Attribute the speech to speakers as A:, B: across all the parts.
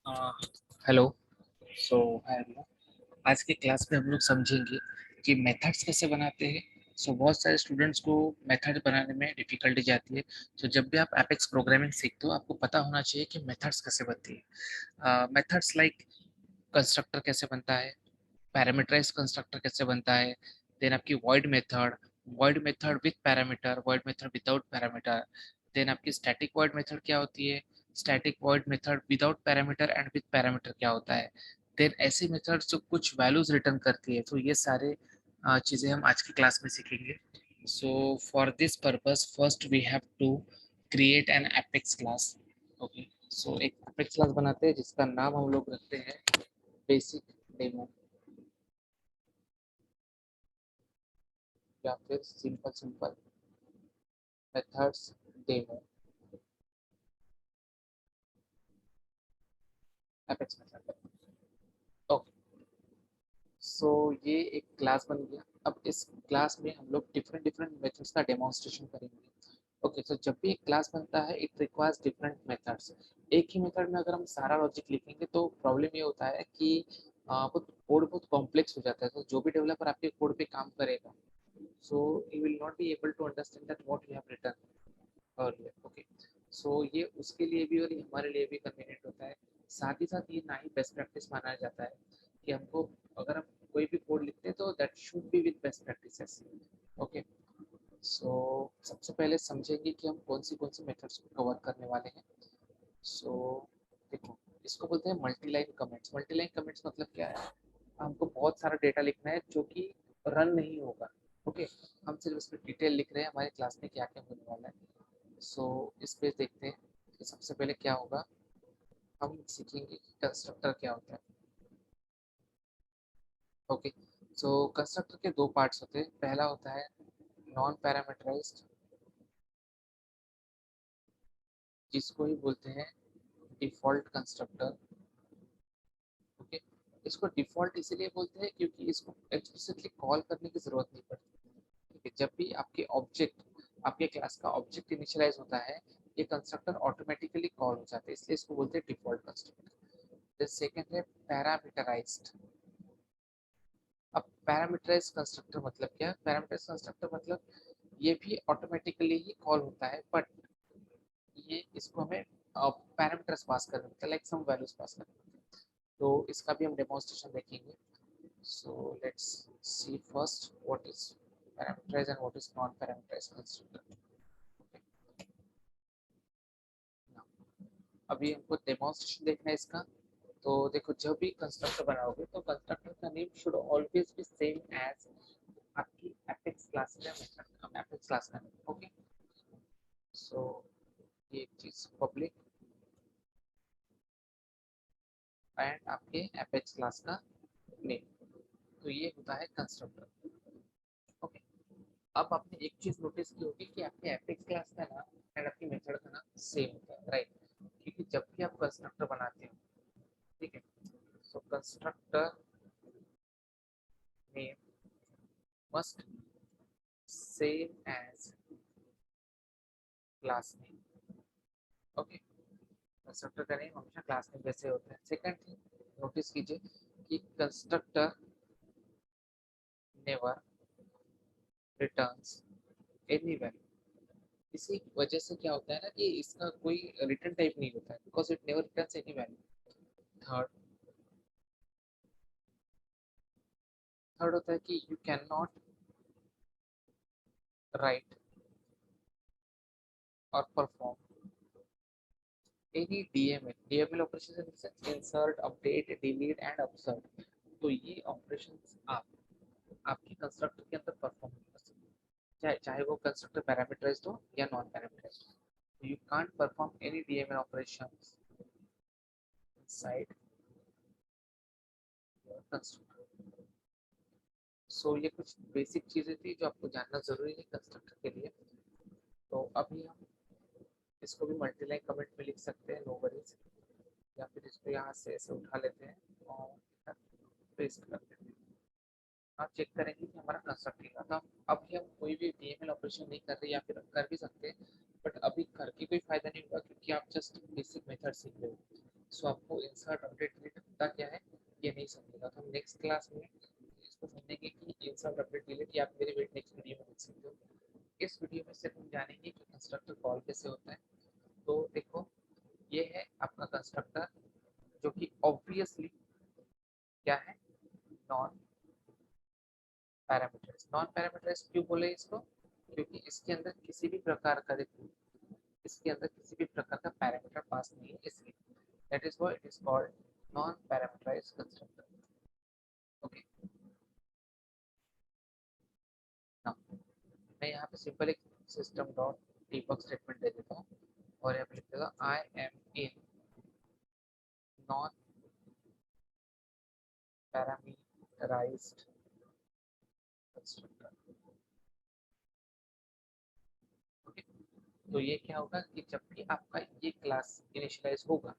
A: Hello. सो आज के class में हम लोग समझेंगे कि मेथड्स कैसे बनाते हैं। बहुत सारे स्टूडेंट्स को मेथड बनाने में डिफिकल्टी जाती है। जब भी आप एपेक्स प्रोग्रामिंग सीखते हो आपको पता होना चाहिए कि मेथड्स कैसे बनती है। मेथड्स लाइक कंस्ट्रक्टर कैसे बनता है, पैरामीटराइज कंस्ट्रक्टर कैसे बनता है, देन आपकी void method with parameter, void method without parameter, then आपकी स्टैटिक वॉइड मेथड क्या होती है, static void method without parameter and with parameter क्या होता है, देन ऐसी मेथड जो कुछ वैल्यूज रिटर्न करती है। तो ये सारे चीजें हम आज की क्लास में सीखेंगे। So for this purpose first we have to create an Apex class. Okay, so एक एपेक्स क्लास बनाते हैं जिसका नाम हम लोग रखते हैं बेसिक डेमो या फिर simple simple methods demo Apex method. Okay, so ये एक क्लास बन गया। अब इस क्लास में हम लोग डिफरेंट डिफरेंट मेथड्स का डेमोन्स्ट्रेशन करेंगे। ओके, सो जब भी एक क्लास बनता है इट रिक्वायर्स डिफरेंट मेथड्स। एक ही मेथड में अगर हम सारा लॉजिक लिखेंगे तो प्रॉब्लम ये होता है कि वो कोड बहुत कॉम्प्लेक्स हो जाता है। तो जो भी डेवलपर आपके कोड पे काम करेगा so he will not be able to understand that what you have written earlier. Okay, so ये उसके लिए भी और ये हमारे लिए भी कन्वीनियंट होता है। साथ ही साथ ये ना ही बेस्ट प्रैक्टिस माना जाता है कि हमको अगर हम कोई भी कोड लिखते हैं तो that should be with best practices. Okay, so सबसे पहले समझेंगे कि हम कौन सी मेथड्स को कवर करने वाले हैं। सो देखो, इसको बोलते हैं multi line comments. Multi line comments मतलब क्या है, हमको बहुत सारा डेटा लिखना है जो कि रन नहीं होगा। ओके, हम सिर्फ इसमें डिटेल लिख रहे हैं हमारे क्लास में क्या क्या होने वाला है। इस पे देखते हैं कि सबसे पहले क्या होगा। हम सीखेंगे कि कंस्ट्रक्टर क्या होता है। ओके, कंस्ट्रक्टर के दो पार्ट्स होते हैं। पहला होता है नॉन पैरामीटराइज्ड, जिसको ही बोलते हैं डिफॉल्ट कंस्ट्रक्टर। ओके, इसको डिफॉल्ट इसीलिए बोलते हैं क्योंकि इसको एक्सप्लिसिटली कॉल करने की जरूरत नहीं पड़ती। ठीक है, जब भी आपके क्लास का ऑब्जेक्ट इनिशियलाइज होता है ये कंस्ट्रक्टर ऑटोमेटिकली कॉल हो जाता है, इसलिए इसको बोलते हैं डिफॉल्ट कंस्ट्रक्टर। द सेकंड है पैरामीटराइज्ड। अब पैरामीटराइज्ड कंस्ट्रक्टर मतलब क्या है? पैरामीटराइज्ड कंस्ट्रक्टर मतलब ये भी ऑटोमेटिकली ही कॉल होता है, बट ये इसको हमें पैरामीटर्स पास करने होते हैं, लाइक सम वैल्यूज पास करने होते हैं। तो इसका भी हम डेमोन्स्ट्रेशन देखेंगे। So let's see first what is parameterized and what is non-parameterized constructor. Okay. Now, अभी हमको डेमोन्स्ट्रेशन देखना है इसका। तो देखो, जब भी कंस्ट्रक्टर बनाओगे तो कंस्ट्रक्टर का name should always be same as आपकी एपेक्स क्लास का मेथड, एपेक्स क्लास का नेम। ओके, सो ये एक चीज पब्लिक एंड आपके एपेक्स क्लास का नेम, तो ये होता है कंस्ट्रक्टर। ओके, अब आपने एक चीज नोटिस की होगी कि आपके एपेक्स क्लास का नाम एंड आपकी मेथड का नाम सेम होता है, राइट? क्योंकि जब भी आप कंस्ट्रक्टर बनाते हो, ठीक है, constructor name must same as class name. Okay, constructor का नेम हमेशा क्लास नेम जैसे होता है। सेकंड थिंग नोटिस कीजिए कि constructor never returns any value. इसी वजह से क्या होता है ना कि इसका कोई रिटर्न टाइप नहीं होता है, because it never returns any value. Third third होता है कि यू कैन नॉट राइट और perform any DML. DML operation insert, update, delete and upsert. तो ये ऑपरेशंस आप आपकी कंस्ट्रक्टर के अंदर परफॉर्म नहीं कर सकते, चाहे चाहे वो कंस्ट्रक्टर पैरामीटराइज्ड हो या नॉन पैरामीटराइज्ड हो। You can't perform any DML operations inside constructor. ये कुछ बेसिक चीजें थी जो आपको जानना जरूरी है कंस्ट्रक्टर के लिए। तो अभी हम इसको भी मल्टीलाइन कमेंट में लिख सकते हैं, नो वरीज, या फिर इसको यहाँ से ऐसे उठा लेते हैं और पेस्ट कर देते हैं। आप चेक करेंगे कि हमारा कंस्ट्रक्ट लिखा था। अभी हम कोई भी डीएमएल ऑपरेशन नहीं कर रहे, या फिर कर भी सकते हैं बट अभी करके कोई फायदा नहीं होगा क्योंकि आप जस्ट बेसिक मेथड सीख रहे हो। सो आपको इंसर्ट अपडेट डिलीट होता क्या है ये नहीं समझेगा, तो हम नेक्स्ट क्लास में इसको समझेंगे कि इंसर्ट अपडेट डिलीट, या आप मेरे नेक्स्ट वीडियो में देख सकते हो। इस वीडियो में सिर्फ हम जानेंगे कि कंस्ट्रक्टर कॉल कैसे होता है। तो देखो, ये है आपका कंस्ट्रक्टर जो कि ऑब्वियसली क्या है, नॉन पैरामीटराइज्ड। नॉन पैरामीटराइज्ड क्यों बोले इसको, क्योंकि इसके अंदर किसी भी प्रकार का, देखो इसके अंदर किसी भी प्रकार का पैरामीटर पास नहीं है, इसलिए that is why it is called non parameterized constructor. Okay, now मैं यहाँ पे सिंपल एक सिस्टम डॉट डीबग स्टेटमेंट दे देता हूँ और यहाँ पे लिख देगा I am in non parameterized constructor. Okay, तो ये क्या होगा कि जब भी आपका ये क्लास इनिशियलाइज होगा,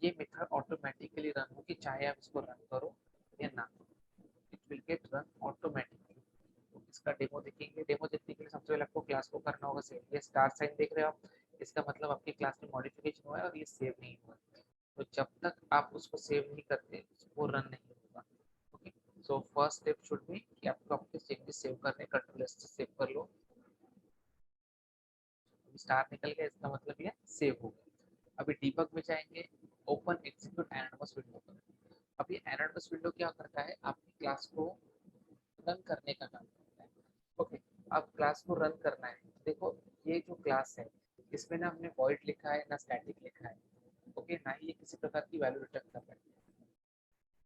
A: ये मेथड ऑटोमेटिकली रन होगी, चाहे आप इसको रन करो या ना, it will get run automatically. तो इसका डेमो देखेंगे। डेमो देखने के लिए सबसे पहले आपको क्लास को करना होगा सेव। ये स्टार साइन देख रहे हो आप, इसका मतलब आपकी क्लास में मॉडिफिकेशन हुआ है और ये सेव नहीं हुआ। तो जब तक आप उसको सेव नहीं करते वो रन नहीं होगा। Okay, so first step should be कि आपको आपके चेंजेस सेव करने, कंट्रोल एस से सेव कर लो। स्टार निकल गया, इसका मतलब ये सेव हो गया। अभी डीबग में जाएंगे, ओपन एग्जीक्यूट एनाटोमस विंडो पर। अब ये एनाटोमस विंडो क्या करता है, आपकी क्लास को रन करने का काम करता है। ओके, अब क्लास को रन करना है। देखो, ये जो क्लास है इसमें ना हमने वॉइड लिखा है ना स्टैटिक लिखा है। ओके, ना ही ये किसी प्रकार की वैल्यू रिटर्न कर रहा है।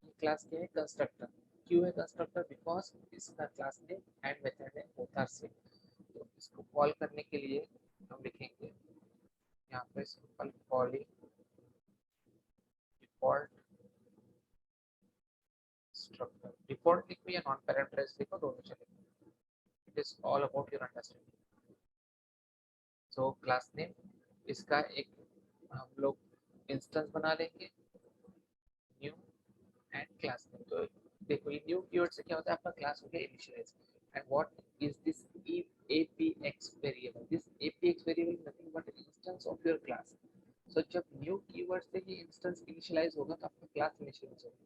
A: ये क्लास क्या है, कंस्ट्रक्टर। क्यों है कंस्ट्रक्टर, बिकॉज इसका क्लास नेम एंड मेथड है बोथ आर सेम। तो इसको कॉल करने के लिए हम लिखेंगे यहाँ पे simple calling default structure. Default लिखो या नॉन पैरामीटराइज्ड लिखो, दोनों चलेंगे। It is all about your understanding. So class name, इसका एक हम लोग इंस्टेंस बना लेंगे, न्यू एंड क्लास नेम। तो देखो, ये न्यू कीवर्ड से क्या होता है, आपका क्लास हो गया initialise. And what is this apx variable, this apx variable nothing but instance of your class. So जब न्यू कीवर्ड से ये इंस्टेंस इनिशियलाइज होगा तो आपका क्लास इनिशियलाइज होगा,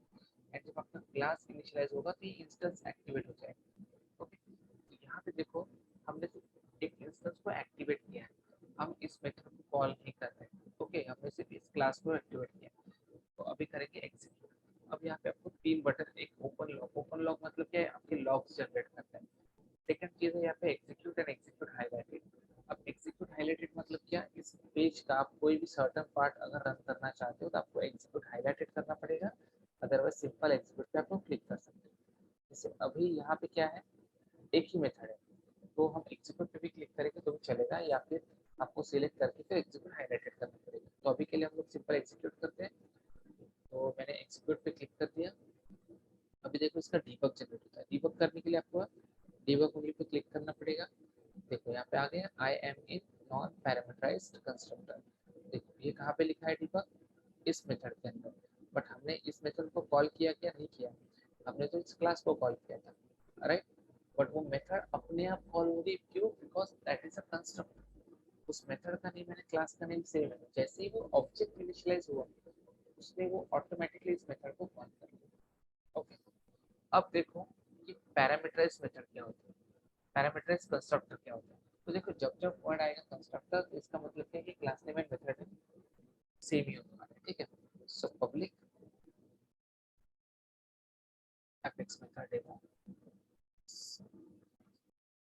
A: एंड जब आपका क्लास इनिशियलाइज होगा तो ये इंस्टेंस एक्टिवेट हो जाएगा। ओके, तो यहाँ पे देखो, हमने सिर्फ एक इंस्टेंस को एक्टिवेट किया है, हम इस मेथड को कॉल नहीं कर रहे हैं। ओके, हमने सिर्फ इस क्लास को एक्टिवेट किया। तो अभी करेंगे एग्जीक्यूट। अब यहाँ पे आपको तीन बटन, एक ओपन लॉक, ओपन लॉक मतलब क्या है, आपके लॉग्स जनरेट करता है। सेकंड चीज है यहाँ पे एग्जीक्यूट एंड एग्जीक्यूट हाईलाइटेड। अब एग्जीक्यूट हाईलाइटेड मतलब क्या, इस पेज का आप कोई भी सर्टन पार्ट अगर रन करना चाहते हो तो आपको एग्जीक्यूट हाईलाइटेड करना पड़ेगा, अदरवाइज सिंपल एग्जीक्यूट पे आप लोग क्लिक कर सकते हो। जैसे अभी यहाँ पे क्या है, एक ही मेथड है, तो हम एग्जीक्यूट पे भी क्लिक करेंगे तो भी चलेगा, या फिर आपको सिलेक्ट करके फिर एग्जीक्यूट हाईलाइटेड करना पड़ेगा। तो अभी के लिए हम लोग सिंपल एग्जीक्यूट करते हैं। तो मैंने एग्जीक्यूट पे क्लिक कर दिया। अभी देखो इसका डीबग जनरेट होता है। डीबग करने के लिए आपको डीबग उंगली पे क्लिक करना पड़ेगा। देखो यहाँ पे आ गया I am in non parameterized constructor. देखो ये कहाँ पे लिखा है डीबग, इस मेथड के अंदर। बट हमने इस मेथड को कॉल किया क्या, नहीं किया, हमने तो इस क्लास को कॉल किया था, राइट। बट वो मेथड अपने आप कॉल होगी, क्यों, because that is a constructor. उस मेथड का नेम मैंने क्लास का नेम सेव है, जैसे ही वो ऑब्जेक्ट इनिशियलाइज हुआ उसने वो ऑटोमेटिकली इस मेथड को कॉल कर लिया। ओके, अब देखो कि पैरामीटराइज मेथड क्या होता है, पैरामीटराइज कंस्ट्रक्टर क्या होता है। तो देखो, जब जब वर्ड आएगा कंस्ट्रक्टर तो इसका मतलब क्या है कि class name and method same ही होने वाला है, ठीक है। So public Apex method demo.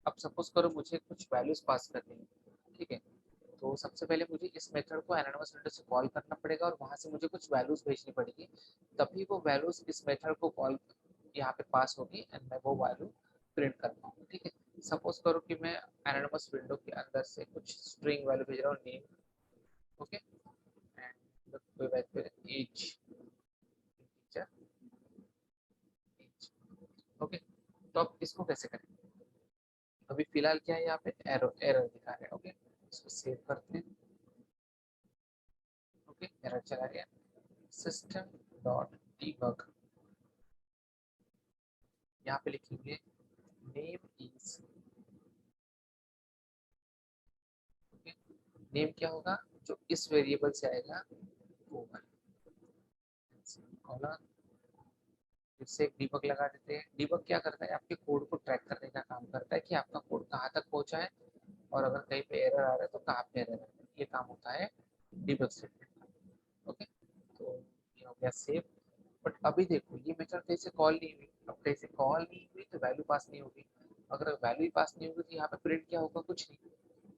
A: अब सपोज करो मुझे कुछ वैल्यूज पास करनी है, ठीक है। तो सबसे पहले मुझे इस मेथड को एनानिमस विंडो से कॉल करना पड़ेगा और वहां से मुझे कुछ वैल्यूज भेजनी पड़ेगी, तभी वो वैल्यूज इस मेथड को कॉल यहाँ पे पास होगी एंड मैं वो वैल्यू प्रिंट कर पाऊंगा, ठीक है। सपोज करो कि मैं एनानिमस विंडो के अंदर से कुछ स्ट्रिंग वैल्यू भेज रहा हूँ, नेम, ओके, एंड कोई value age, teacher age. Okay, तो अब इसको कैसे करें, अभी फिलहाल क्या है, यहाँ पे एरर एरर दिखा रहा है। ओके, इसको सेव करते हैं। ओके, एरर चला गया। सिस्टम डॉट डीबग, यहाँ पे लिखेंगे नेम इज, ओके, नेम क्या होगा, जो इस वेरिएबल से आएगा वो वाला। कॉलर, इससे एक डिबग लगा देते हैं। डिबग क्या करता है, आपके कोड को ट्रैक करने का काम करता है कि आपका कोड कहाँ तक पहुंचा है, और अगर कहीं पे एरर आ रहा है तो कहाँ पे एरर आ रहा है। ये काम होता है डिबग स्टेटमेंट का। ओके, तो ये हो गया सेव। बट अभी देखो ये मेथड कहीं से कॉल नहीं हुई, अब कहीं से कॉल नहीं हुई तो वैल्यू पास नहीं होगी। अगर वैल्यू पास नहीं होगी तो यहाँ पे प्रिंट क्या होगा, कुछ नहीं,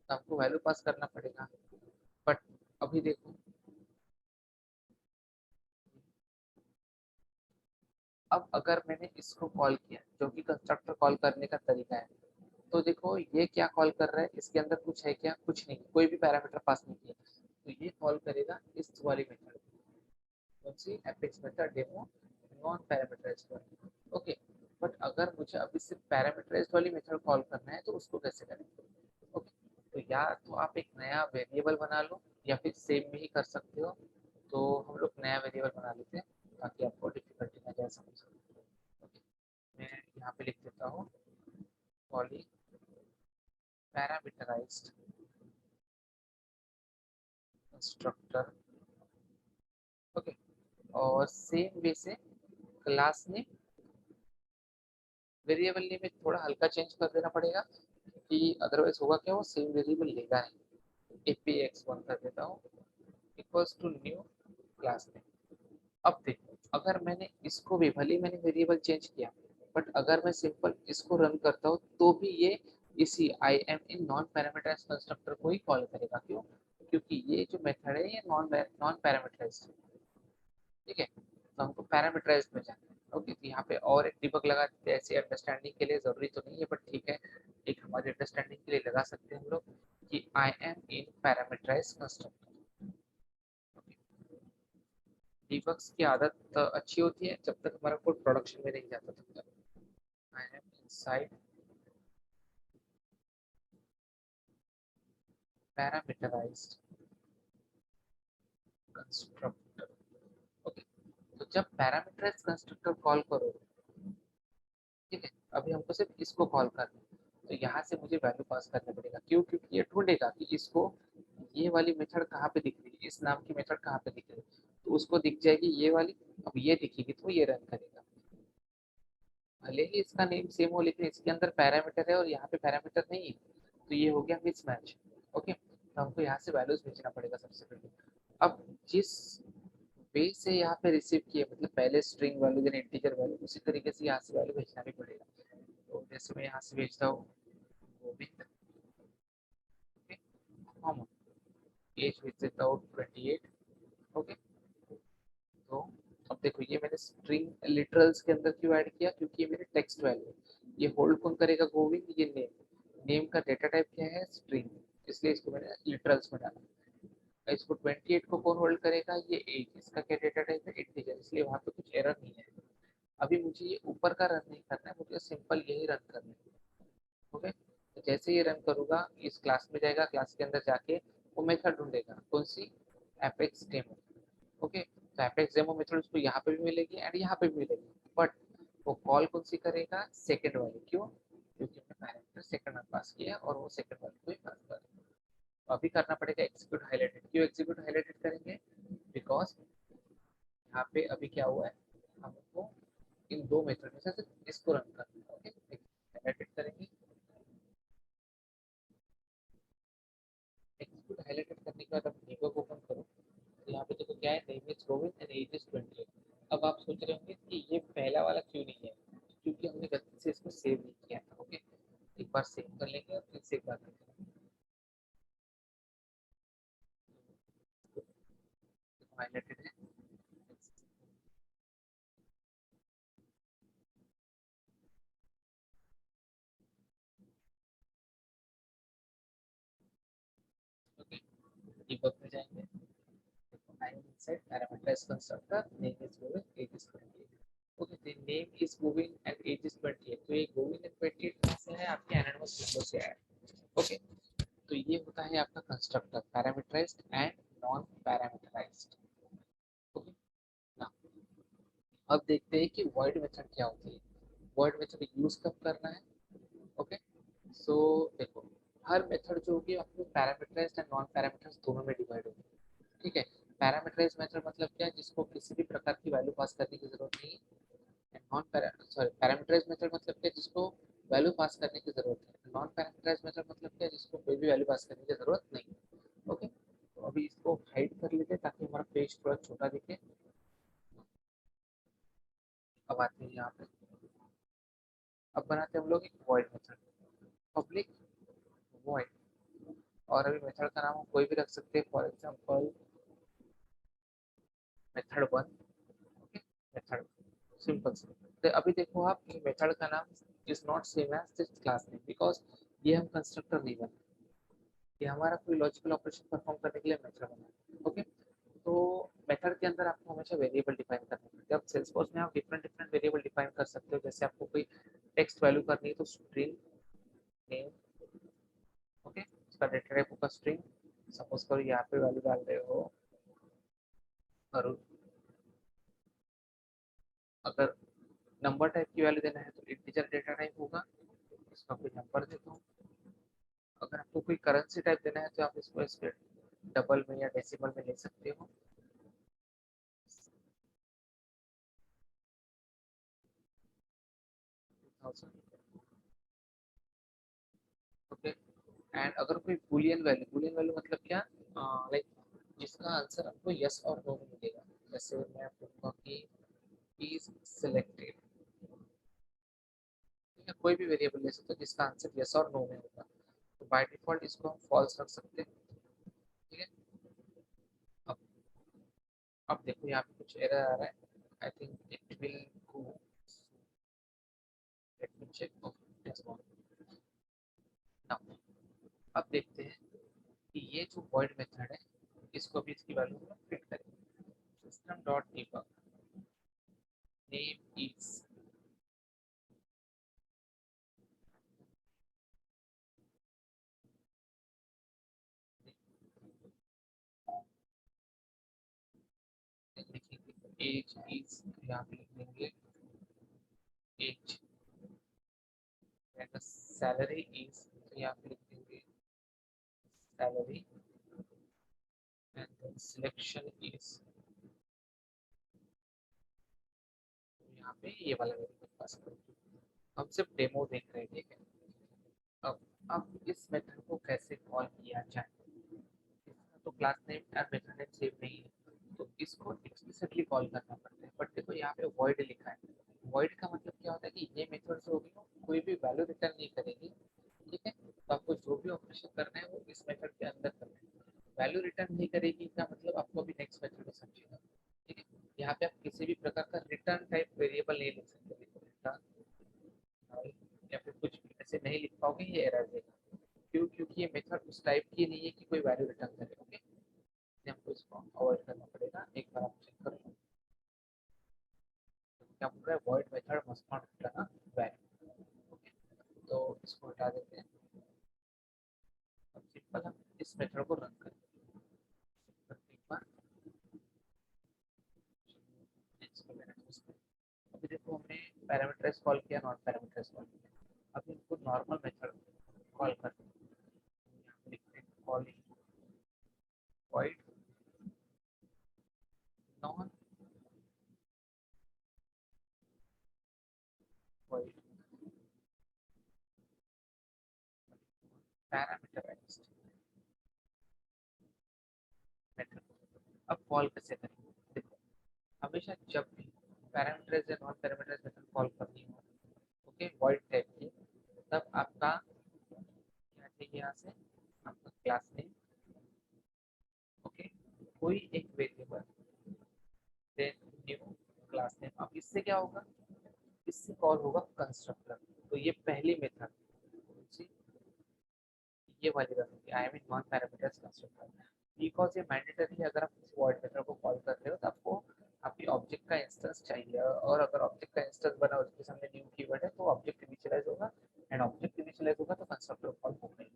A: तो आपको वैल्यू पास करना पड़ेगा। बट अभी देखो, अब अगर मैंने इसको कॉल किया, जो कि कंस्ट्रक्टर कॉल करने का तरीका है, तो देखो ये क्या कॉल कर रहा है, इसके अंदर कुछ है क्या, कुछ नहीं, कोई भी पैरामीटर पास नहीं किया, तो ये कॉल करेगा इस वाली मेथड, कौन सी, Apex method demo non parameterised वाली। ओके, बट अगर मुझे अभी सिर्फ पैरामीटराइज्ड वाली मेथड कॉल करना है तो उसको कैसे करेंगे। ओके, तो या तो आप एक नया वेरिएबल बना लो, या फिर सेम में ही कर सकते हो। तो हम लोग नया वेरिएबल बना लेते हैं ताकि आपको डिफिकल्टी ना जाए समझ। ओके, मैं यहाँ पे लिख देता हूँ पॉली पैरामीटराइज्ड कंस्ट्रक्टर। ओके, और सेम वे से क्लास में वेरिएबल नेम में थोड़ा हल्का चेंज कर देना पड़ेगा, क्योंकि अदरवाइज होगा क्या, वो सेम वेरिएबल लेगा नहीं। apx1 कर देता हूँ equals to new class name. अब देखो, अगर मैंने इसको भी, भले मैंने वेरिएबल चेंज किया, बट अगर मैं सिंपल इसको रन करता हूँ तो भी ये इसी I am in non parameterize constructor को ही कॉल करेगा। क्यों, क्योंकि ये जो मेथड है ये नॉन नॉन पैरामीटराइज्ड है। ठीक है, तो हमको पैरामीटराइज में जाना है। ओके, तो यहाँ पे और एक डिबग लगा देते हैं, ऐसे अंडरस्टैंडिंग के लिए, जरूरी तो नहीं है बट ठीक है, एक हमारी अंडरस्टैंडिंग के लिए लगा सकते हैं हम लोग कि I am in parameterize constructor. Debugs की आदत अच्छी होती है जब तक हमारा कोड प्रोडक्शन में नहीं जाता तब तक। I am inside parameterized constructor. Okay, तो जब पैरामीटराइज्ड कंस्ट्रक्टर कॉल करो, ठीक है, अभी हमको सिर्फ इसको कॉल करना है, तो यहाँ से मुझे वैल्यू पास करना पड़ेगा। क्यों, क्योंकि ये ढूंढेगा कि इसको ये वाली मेथड कहाँ पे दिख रही है, इस नाम की मेथड कहाँ पे दिख रही है, तो उसको दिख जाएगी ये वाली। अब ये दिखेगी तो ये रन करेगा, भले ही इसका नेम सेम हो लेकिन इसके अंदर पैरामीटर है और यहाँ पे पैरामीटर नहीं है, तो ये हो गया मिसमैच। ओके, तो हमको यहाँ से वैल्यूज भेजना पड़ेगा सबसे पहले। अब जिस वे से यहाँ पे रिसीव किए, मतलब पहले string value then integer value, उसी तरीके से यहाँ से वैल्यू भेजना भी पड़ेगा। तो जैसे मैं यहाँ से भेजता हूँ गोविंद, हम एज भेज देता हूँ 28। ओके, तो अब देखो ये मैंने स्ट्रिंग लिटरल्स के अंदर क्यों ऐड किया, क्योंकि ये मेरे टेक्स्ट वैल्यू है। ये होल्ड कौन करेगा, गोविंद, ये नेम, नेम का डेटा टाइप क्या है, स्ट्रिंग, इसलिए इसको मैंने लिटरल्स में डाला। इसको 28 को कौन होल्ड करेगा, ये एज, इसका क्या डेटा टाइप है, इंटीजर, इसलिए वहाँ पे कुछ एरर नहीं है। अभी मुझे ये ऊपर का रन नहीं करना है, मुझे सिंपल यही रन करना है। ओके, तो जैसे ये रन करूंगा इस क्लास में जाएगा, क्लास के अंदर जाके वो मेथड ढूंढेगा, कौन सी, एपेक्स डेमो। ओके, तो एपेक्स डेमो मेथड उसको यहाँ पे भी मिलेगी एंड यहाँ पे भी मिलेगी, बट वो कॉल कौन सी करेगा, सेकंड वाली। क्यों, क्योंकि हमने पैरामीटर सेकंड में पास किया और वो सेकंड वाली को ही पास कर। तो अभी करना पड़ेगा एग्जीक्यूट हाईलाइटेड। क्यों एग्जीक्यूट हाईलाइटेड करेंगे, बिकॉज यहाँ पे अभी क्या हुआ है, हमको इन दो मेथड में से सिर्फ इसको रन करना है। ओके, हाईलाइटेड करेंगे। एग्जीक्यूट हाईलाइटेड करने के बाद आप नेबग ओपन करो, तो यहाँ पे देखो क्या है, name is Govind and age is 28। अब आप सोच रहे होंगे कि ये पहला वाला क्यों नहीं है, क्योंकि हमने गलती से इसको सेव नहीं किया था। ओके, एक बार सेव कर लेंगे और फिर से एक बार करेंगे। हाईलाइटेड है। ओके, डिबग में जाएंगे, देखो I am inside parameterized constructor, name is Govind, age is 28। Okay, the name is Govind and age is 28, तो ये गोविंद एंड 28 कहाँ से है, आपके एनोनिमस विंडो से आया। ओके, तो ये होता है आपका constructor, parameterized and non parameterized. Okay, ना अब देखते हैं कि वॉइड मेथड क्या होती है, वॉइड मेथड यूज कब करना है। ओके, सो देखो, हर मेथड जो होगी आपको पैरामीटराइज्ड एंड नॉन पैरामीटराइज्ड दोनों में डिवाइड होगी। ठीक है, पैरामीटराइज्ड मेथड मतलब क्या है, जिसको किसी भी प्रकार की वैल्यू पास करने की जरूरत नहीं है। नॉन पैरामीटराइज्ड मेथड मतलब क्या है, जिसको वैल्यू पास करने की जरूरत है। नॉन पैरामीटराइज्ड मेथड मतलब क्या है, जिसको कोई भी वैल्यू पास करने की जरूरत नहीं है। ओके, तो अभी इसको हाइड कर लेते हैं ताकि हमारा पेज थोड़ा छोटा दिखे। अब आते हैं यहाँ पे, अब बनाते हैं हम लोग एक वॉइड मेथड, पब्लिक वॉइड। और अभी मेथड का नाम हम कोई भी रख सकते हैं, for example method one. Okay, method simple से। तो अभी देखो आप, ये मेथड का नाम is not same as this class name, because ये हम कंस्ट्रक्टर नहीं बना, ये हमारा कोई लॉजिकल ऑपरेशन परफॉर्म करने के लिए मेथड बना। ओके, तो मेथड के अंदर आपको हमेशा वेरिएबल डिफाइन करना पड़ता है। अब सेल्सफोर्स में आप डिफरेंट डिफरेंट वेरिएबल डिफाइन कर सकते हो। जैसे आपको कोई टेक्स्ट वैल्यू करनी है तो स्ट्रिंग नेम। ओके, उसका डेटा टाइप होगा स्ट्रिंग। सपोज करो यहाँ पे वैल्यू डाल रहे हो और अगर नंबर टाइप की वैल्यू देना है तो इंटीजर डेटा टाइप होगा, इसका कोई नंबर देता हूँ। अगर आपको कोई करेंसी टाइप देना है तो आप इसको इसके डबल में या डेसिमल में ले सकते हो। ओके, एंड अगर कोई बुलियन वैल्यू मतलब क्या, लाइक जिसका आंसर आपको यस और नो में मिलेगा। जैसे मैं आपको कहूँगा कि इज सिलेक्टेड, ठीक है, कोई भी वेरिएबल ले सकते हो जिसका आंसर यस और नो में होगा। तो बाय डिफॉल्ट इसको हम फॉल्स रख सकते हैं। ठीक है, अब अब देखो यहाँ पे कुछ एरर आ रहा है। I think it will go, let me check. Okay, it's gone now. अब देखते हैं कि ये जो वॉइड मेथड है, इसको भी इसकी वैल्यू में फिट करेंगे। System dot debug name is, लिखेंगे एज इज, यहाँ पे लिख देंगे एज, एंड सैलरी इज, तो यहाँ पे लिख देंगे salary, and then selection is, यहाँ पे ये वाला वेरिएबल पास करेंगे। हम सिर्फ डेमो देख रहे हैं, ठीक है। अब इस मेथड को कैसे कॉल किया जाए, इसका तो क्लास नेम और मेथड नेम सेम नहीं है, तो इसको एक्सप्लिसिटली कॉल करना पड़ता है। बट देखो यहाँ पे वॉइड लिखा है। वॉइड का मतलब क्या होता है कि ये मेथड जो होगी वो कोई भी वैल्यू रिटर्न नहीं करेगी। ठीक है, तो आपको जो भी ऑपरेशन करना है वो इस मेथड के अंदर करना है। वैल्यू रिटर्न नहीं करेगी का मतलब आपको अभी नेक्स्ट मेथड में समझेगा। ठीक है, यहाँ पे आप किसी भी प्रकार का रिटर्न टाइप वेरिएबल नहीं लिख सकते। रिटर्न या फिर कुछ भी ऐसे नहीं लिख पाओगे, ये एरर देगा। क्यों? क्योंकि ये मेथड उस टाइप की नहीं है कि कोई वैल्यू रिटर्न करे। ओके, हमको इसको अवॉइड करना पड़ेगा। एक बार आप चेक कर लो, क्या बोल रहा है, void method must not return a value. Okay, तो इसको हटा देते हैं। अब सिंपल हम इस मेथड को रन करें। एक बार अभी देखो, हमने पैरामीटराइज कॉल किया, नॉन पैरामीटराइज कॉल किया। अब इनको नॉर्मल मेथड कॉल करते हैं। यहाँ पे लिखते हैं calling void non void parameterized method. अब कॉल कैसे करेंगे, देखो हमेशा जब भी पैरामीटराइज्ड या नॉन पैरामीटराइज्ड मेथड कॉल करनी हो, ओके, वॉइड टाइप की, तब आपका क्या चाहिए, यहाँ से आपका क्लास नेम, ओके, कोई एक variable, then new class name. अब इससे क्या होगा, इससे कॉल होगा कंस्ट्रक्टर। तो ये पहली मेथड ये वाली रखेंगे, I mean non parameters constructor, because ये मैंडेटरी है। अगर आप किसी वॉइड मेथड को कॉल कर रहे हो तो आपको आपकी ऑब्जेक्ट का इंस्टेंस चाहिए, और अगर ऑब्जेक्ट का इंस्टेंस बना उसके सामने न्यू कीवर्ड है तो ऑब्जेक्ट इनिशियलाइज होगा, एंड ऑब्जेक्ट इनिशियलाइज होगा तो कंस्ट्रक्टर कॉल होगा ही।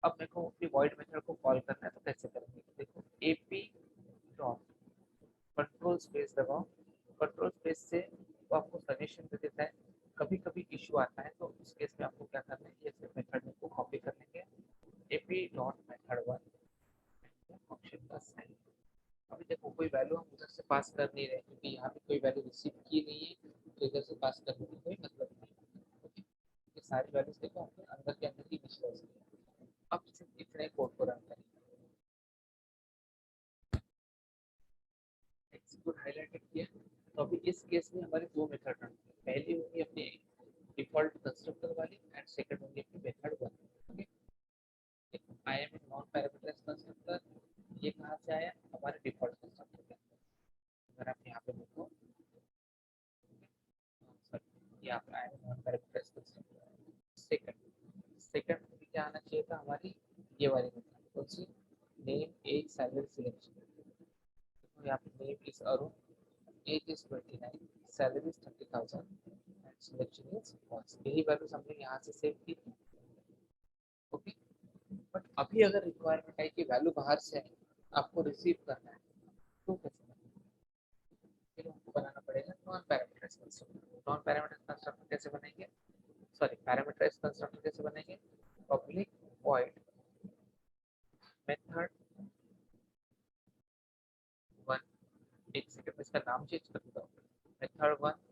A: अब मेरे को अपनी वॉइड मेथड को कॉल करना है तो कैसे करेंगे, देखो एपी डॉट कंट्रोल स्पेस दबाओ। कंट्रोल स्पेस से वो आपको सजेशन दे देता है। कभी कभी इशू आता है तो उस केस में आपको क्या करना है, ये सिर्फ मेथड को कॉपी कर लेंगे, एपी डॉट मेथड वन, बस है। अभी देखो कोई वैल्यू हम उधर से पास कर नहीं रहे क्योंकि यहाँ पे कोई वैल्यू रिसीव की नहीं है, तो इधर से पास करने की कोई मतलब नहीं। ओके, ये सारी वैल्यूज देखो हमने अंदर के अंदर ही विजुअलाइज किया। अब सिर्फ इतने कोड को रन करें, एग्जीक्यूट हाईलाइटेड किया। तो अभी इस केस में हमारे दो मेथड रन होंगे, पहली होगी अपनी डिफॉल्ट कंस्ट्रक्टर वाली एंड सेकंड होगी अपनी method one. I am non parameterized constructor, ये कहाँ से आया हमारे डिफॉल्ट कंस्ट्रक्टर के अंदर। अगर आप यहाँ पे देखो, सॉरी यहाँ पे I am non parameterized constructor. Second second में क्या आना चाहिए था हमारी ये वाली मेथड, कौन सी, नेम एज सैलरी सिलेक्शन। तो यहाँ पे name is Arun, age is 29, salary is 30,000 and selection is false. यही वैल्यूज हमने यहाँ से सेव की थी। ओके, बट अभी अगर रिक्वायरमेंट है कि वैल्यू बाहर से है, आपको रिसीव करना है, तो कैसे बनाएंगे? फिर हमको बनाना पड़ेगा non parameterized constructor. Non parameterized constructor कैसे बनेंगे, सॉरी पैरामीटराइज्ड कंस्ट्रक्टर कैसे बनेंगे, पब्लिक वॉइड मेथड वन, एक सेकंड में इसका नाम चेंज कर देता हूँ, method one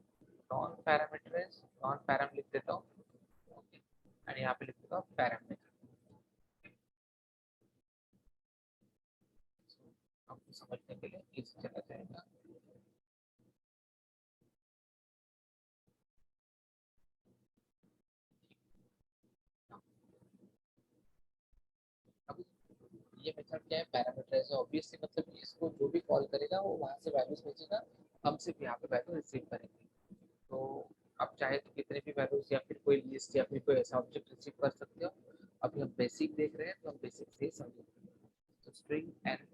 A: non parameterized, non param लिख देता हूँ। ओके, एंड यहाँ पे लिख देता हूँ पैरामीटर। आपको समझने के लिए इजी चला जाएगा। अब ये मेथड क्या है, पैरामीटराइज है ऑब्वियसली, मतलब कि इसको जो भी कॉल करेगा वो वहां से वैल्यूज भेजेगा, हम सिर्फ यहाँ पे वैल्यू रिसीव करेंगे। तो आप चाहे तो कितने भी वैल्यूज या फिर कोई लिस्ट या फिर कोई ऐसा ऑब्जेक्ट रिसीव कर सकते हो। अभी हम बेसिक देख रहे हैं तो हम बेसिक से ही समझेंगे। तो string and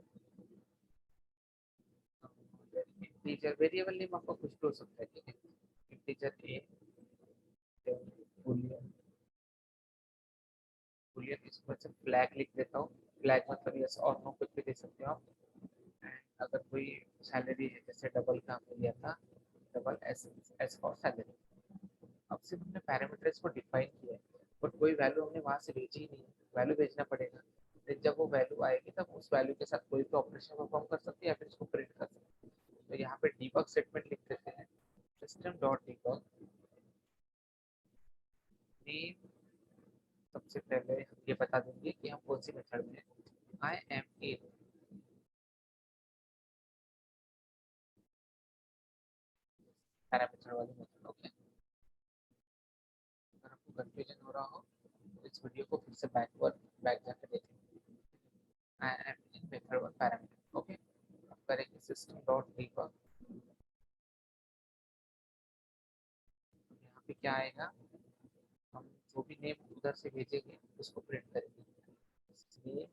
A: integer variable name आपका कुछ भी हो सकता है, ठीक है, इंटीजर ए, बूलियन, बूलियन इसको मैं फ्लैग लिख देता हूँ। फ्लैग मतलब यस और नो कुछ भी दे सकते हो आप। एंड अगर कोई सैलरी है जैसे डबल का हमने लिया था, double S, S for salary. अब सिर्फ हमने पैरामीटर्स को डिफाइन किया है, बट कोई वैल्यू हमने वहां से भेजी ही नहीं है, वैल्यू भेजना पड़ेगा। फिर जब वो वैल्यू आएगी तब उस वैल्यू के साथ कोई भी ऑपरेशन परफॉर्म कर सकते हैं या फिर इसको प्रिंट कर सकते हैं। तो यहाँ पे डीबग स्टेटमेंट लिख देते हैं, सिस्टम डॉट डीबग नेम। सबसे पहले हम ये बता देंगे कि हम कौन सी मेथड में आई एम ए पैरामीटर वाली मेथड। ओके, अगर आपको कंफ्यूजन हो रहा हो तो इस वीडियो को फिर से बैक जाकर देखें। आई am in method one parameter. Okay, अब करेंगे सिस्टम डॉट डीबग। यहाँ पे क्या आएगा, हम जो भी नेम उधर से भेजेंगे उसको प्रिंट करेंगे, नेम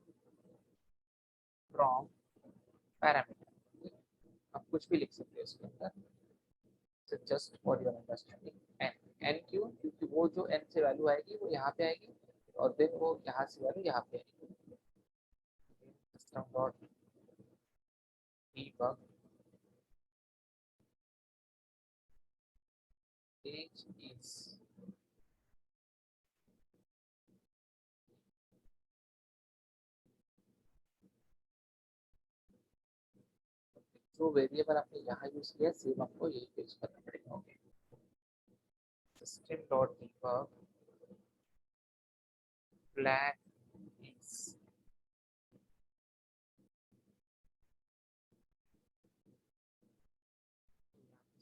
A: फ्रॉम पैरामीटर। आप कुछ भी लिख सकते हो इसके अंदर, just for your understanding N. N क्यों, क्योंकि वो जो एन से वैल्यू आएगी वो यहाँ पे आएगी और देन वो यहाँ से वैल्यू यहाँ पे आएगी। System dot debug age is, जो वेरिएबल आपने यहाँ यूज किया सेम आपको यही यूज करना पड़ेगा। Okay, system dot debug flag is,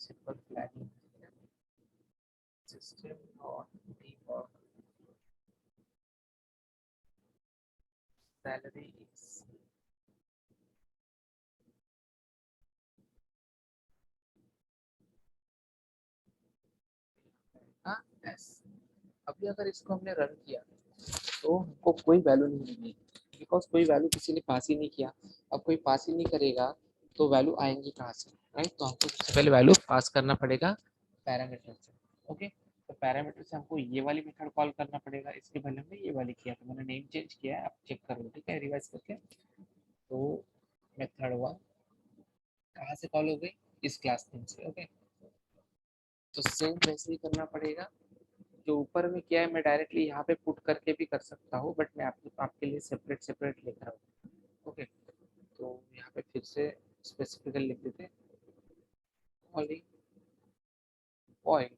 A: simple flag, system dot debug salary is, हाँ एस। अभी अगर इसको हमने रन किया तो हमको कोई वैल्यू नहीं मिलेगी, बिकॉज कोई वैल्यू किसी ने पास ही नहीं किया। अब कोई पास ही नहीं करेगा तो वैल्यू आएंगी कहाँ से, राइट। तो हमको सबसे पहले वैल्यू पास करना पड़ेगा पैरामीटर से। ओके, तो पैरामीटर से हमको ये वाली मेथड कॉल करना पड़ेगा, इसके पहले हमने ये वाली किया था, मैंने नेम चेंज किया है, आप चेक कर लो, ठीक है, रिवाइज करके। तो मेथड वन कहाँ से कॉल हो गई, इस क्लास नेम से। ओके, तो सेम वैसे ही करना पड़ेगा। जो ऊपर में किया है मैं डायरेक्टली यहाँ पे पुट करके भी कर सकता हूँ, बट मैं आपके लिए सेपरेट सेपरेट लिख रहा हूँ। ओके, तो फिर से स्पेसिफिकली लिख देते, calling void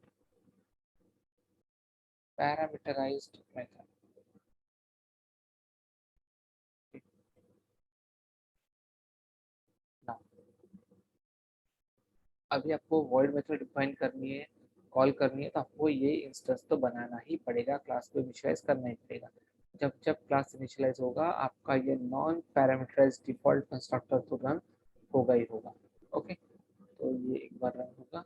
A: parameterized method। Now अभी आपको void मेथड डिफाइन करनी है, कॉल करनी है, तो आपको ये इंस्टेंस तो बनाना ही पड़ेगा, क्लास को इनिशियलाइज करना ही पड़ेगा। जब जब क्लास इनिशियलाइज होगा आपका ये नॉन पैरामीटराइज्ड डिफॉल्ट कंस्ट्रक्टर तो रन होगा ही होगा। ओके, तो ये एक बार रन होगा,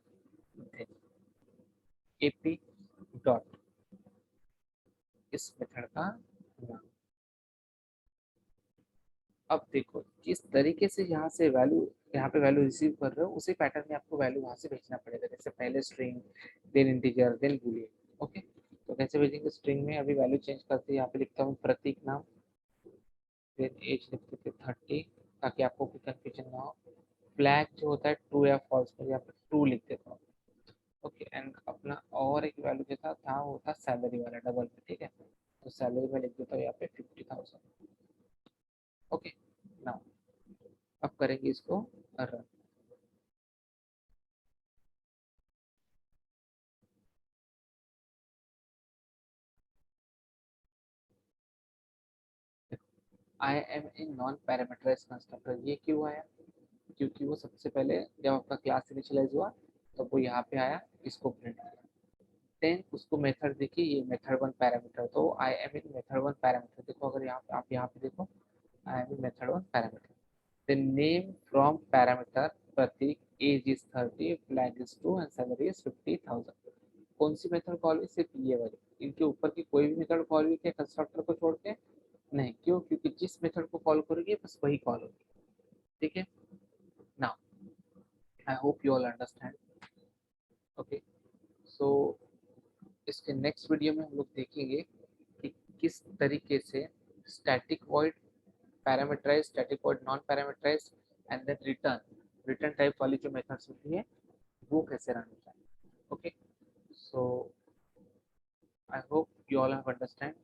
A: एपी डॉट इस मेथड का नाम। अब देखो किस तरीके से यहाँ से वैल्यू, यहाँ पे वैल्यू रिसीव कर रहे हो उसी पैटर्न में आपको वैल्यू वहाँ से भेजना पड़ेगा, जैसे पहले string, then integer, then boolean. Okay, तो कैसे भेजेंगे? स्ट्रिंग में अभी वैल्यू चेंज करते हैं, यहाँ पे लिखता हूँ प्रतीक नाम, देन एज लिख देते 30 ताकि आपको कोई कंफ्यूजन ना हो। फ्लैग जो होता है ट्रू या फॉल्स में, यहाँ पे ट्रू लिख देता हूँ। ओके, एंड अपना और एक वैल्यू जो था वो था सैलरी वाला डबल में, ठीक है, तो सैलरी में लिख देता हूँ यहाँ पे 50,000। ओके, नाउ अब करेंगे इसको run. I am in non parameterized constructor, ये क्यों आया? क्योंकि वो सबसे पहले जब आपका क्लास इनिशियलाइज हुआ तो वो यहाँ पे आया, इसको प्रिंट किया। देन उसको मेथड देखिए, ये मेथड वन पैरामीटर, तो I am in method one parameter, देखो अगर यहाँ पे आप यहाँ पे देखो I am in method one parameter. Then name from parameter Prateek, age is 30, flag is 2 and salary is 50,000। कौन सी मेथड कॉल हुई? सिर्फ ये वाली, इनके ऊपर की कोई भी मेथड कॉल हुई क्या कंस्ट्रक्टर को छोड़ के? नहीं, क्यों? क्योंकि जिस मेथड को कॉल करोगे बस वही कॉल होगी। ठीक है, now I hope you all understand. Okay, so इसके नेक्स्ट वीडियो में हम लोग देखेंगे कि किस तरीके से static void, parameterize, static void, non parameterize and then return, return type वाली जो मेथड्स होती है वो कैसे रन होता है। Okay, so I hope you all have understand.